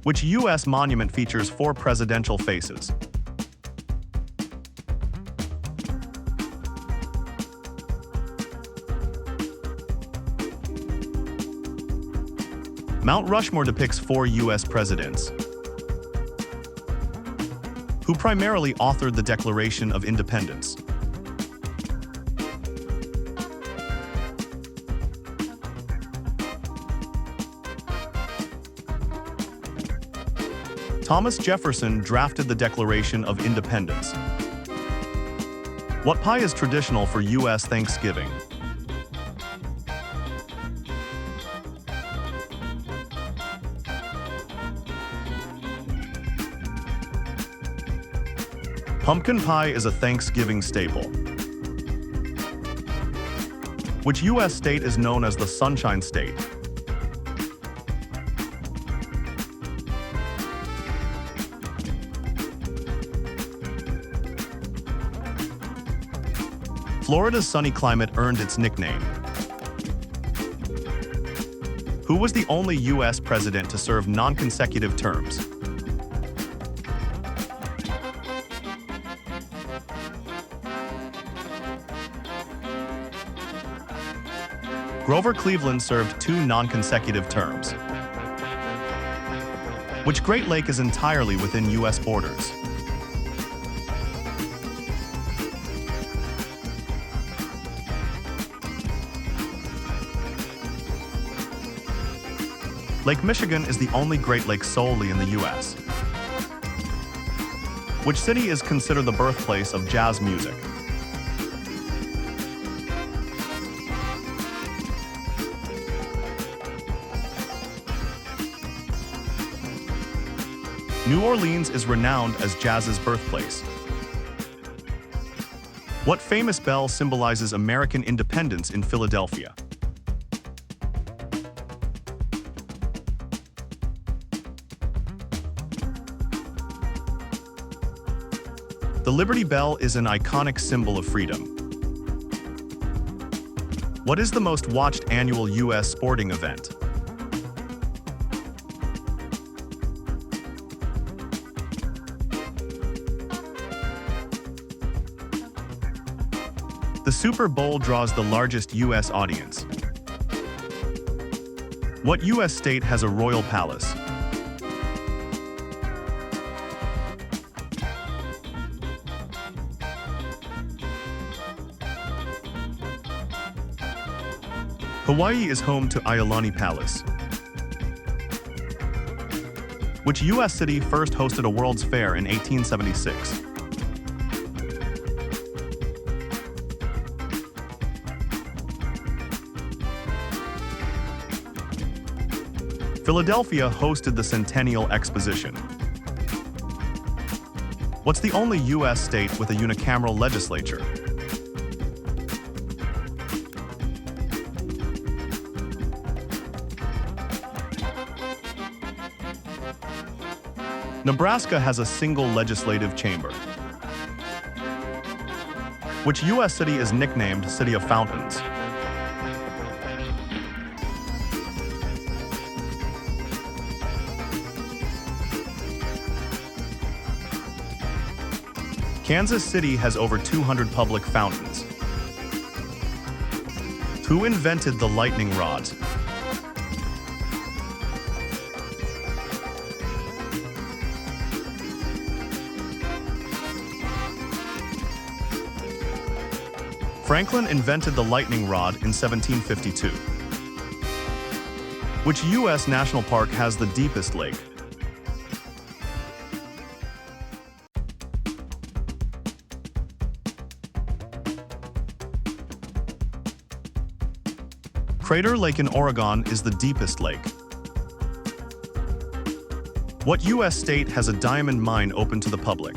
Which U.S. monument features four presidential faces? Mount Rushmore depicts four U.S. presidents who primarily authored the Declaration of Independence. Thomas Jefferson drafted the Declaration of Independence. What pie is traditional for U.S. Thanksgiving? Pumpkin pie is a Thanksgiving staple. Which U.S. state is known as the Sunshine State? Florida's sunny climate earned its nickname. Who was the only U.S. president to serve non-consecutive terms? Grover Cleveland served 2 non-consecutive terms. Which Great Lake is entirely within U.S. borders? Lake Michigan is the only Great Lake solely in the U.S. Which city is considered the birthplace of jazz music? New Orleans is renowned as jazz's birthplace. What famous bell symbolizes American independence in Philadelphia? The Liberty Bell is an iconic symbol of freedom. What is the most watched annual U.S. sporting event? The Super Bowl draws the largest U.S. audience. What U.S. state has a royal palace? Hawaii is home to Iolani Palace. Which U.S. city first hosted a World's Fair in 1876? Philadelphia hosted the Centennial Exposition. What's the only U.S. state with a unicameral legislature? Nebraska has a single legislative chamber. Which U.S. city is nicknamed City of Fountains? Kansas City has over 200 public fountains. Who invented the lightning rods? Franklin invented the lightning rod in 1752. Which U.S. national park has the deepest lake? Crater Lake in Oregon is the deepest lake. What U.S. state has a diamond mine open to the public?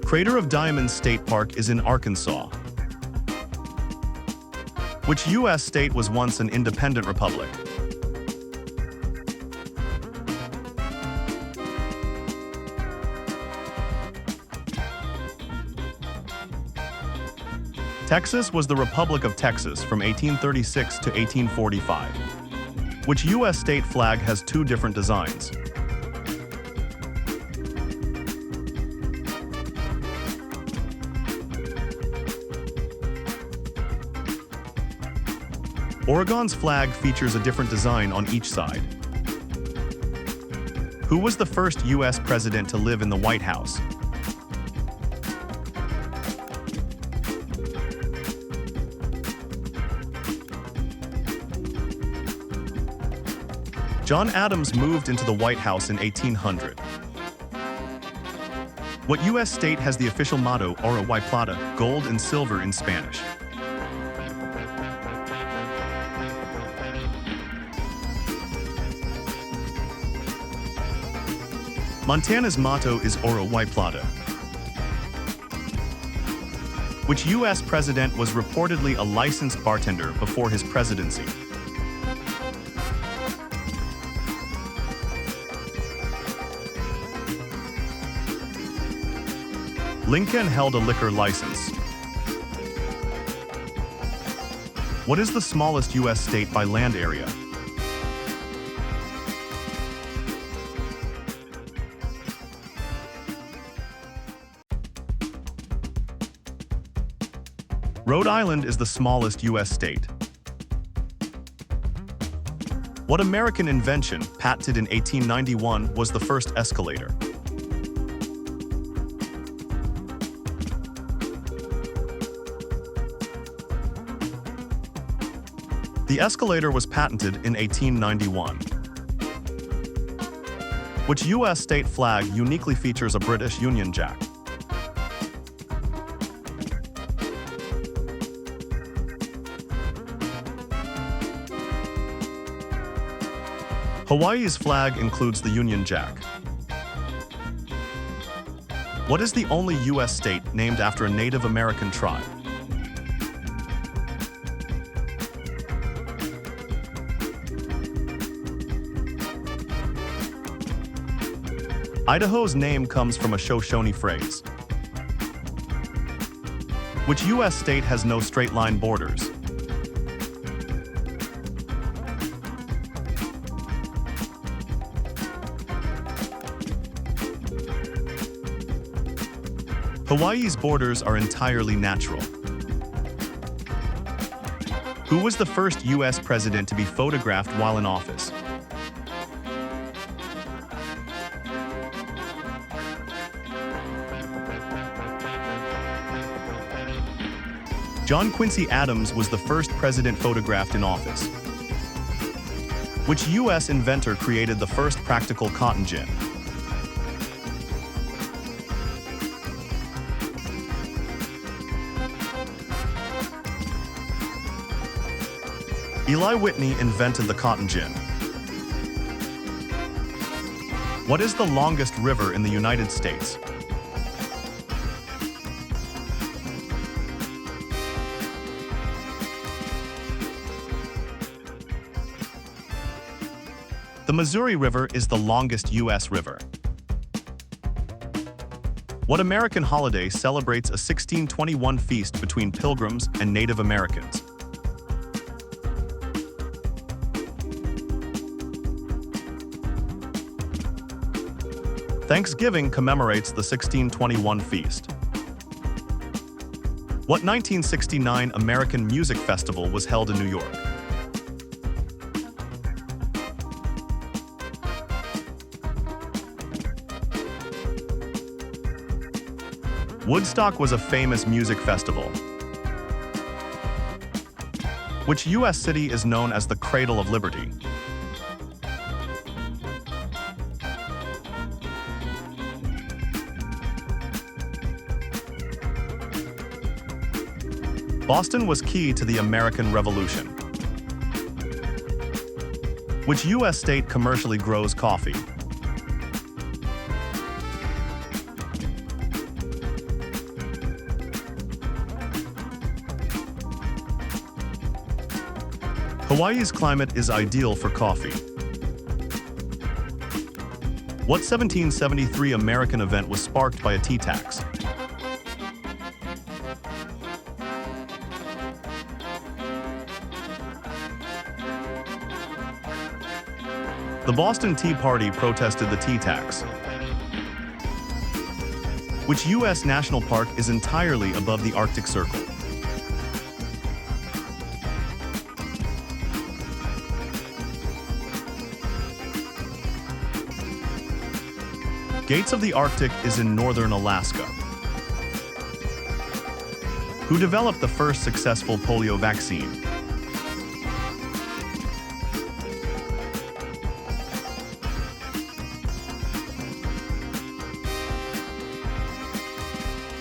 Crater of Diamonds State Park is in Arkansas. Which U.S. state was once an independent republic? Texas was the Republic of Texas from 1836 to 1845. Which U.S. state flag has two different designs? Oregon's flag features a different design on each side. Who was the first U.S. president to live in the White House? John Adams moved into the White House in 1800. What U.S. state has the official motto Oro y Plata, gold and silver in Spanish? Montana's motto is Oro y Plata. Which U.S. president was reportedly a licensed bartender before his presidency? Lincoln held a liquor license. What is the smallest U.S. state by land area? Rhode Island is the smallest U.S. state. What American invention, patented in 1891, was the first escalator? The escalator was patented in 1891. Which U.S. state flag uniquely features a British Union Jack? Hawaii's flag includes the Union Jack. What is the only U.S. state named after a Native American tribe? Idaho's name comes from a Shoshone phrase. Which U.S. state has no straight-line borders? Hawaii's borders are entirely natural. Who was the first U.S. president to be photographed while in office? John Quincy Adams was the first president photographed in office. Which U.S. inventor created the first practical cotton gin? Eli Whitney invented the cotton gin. What is the longest river in the United States? The Missouri River is the longest U.S. river. What American holiday celebrates a 1621 feast between Pilgrims and Native Americans? Thanksgiving commemorates the 1621 feast. What 1969 American Music Festival was held in New York? Woodstock was a famous music festival. Which U.S. city is known as the Cradle of Liberty? Boston was key to the American Revolution. Which U.S. state commercially grows coffee? Hawaii's climate is ideal for coffee. What 1773 American event was sparked by a tea tax? The Boston Tea Party protested the tea tax. Which U.S. national park is entirely above the Arctic Circle? Gates of the Arctic is in northern Alaska. Who developed the first successful polio vaccine?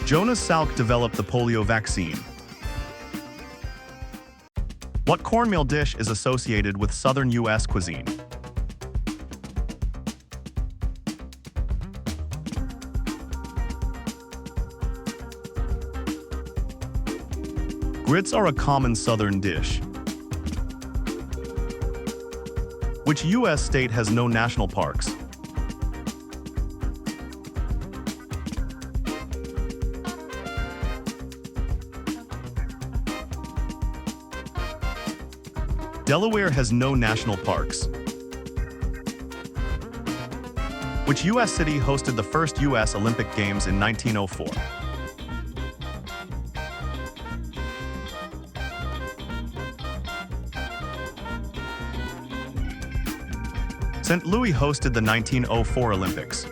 Jonas Salk developed the polio vaccine. What cornmeal dish is associated with southern U.S. cuisine? Grits are a common southern dish. Which U.S. state has no national parks? Delaware has no national parks. Which U.S. city hosted the first U.S. Olympic Games in 1904? St. Louis hosted the 1904 Olympics.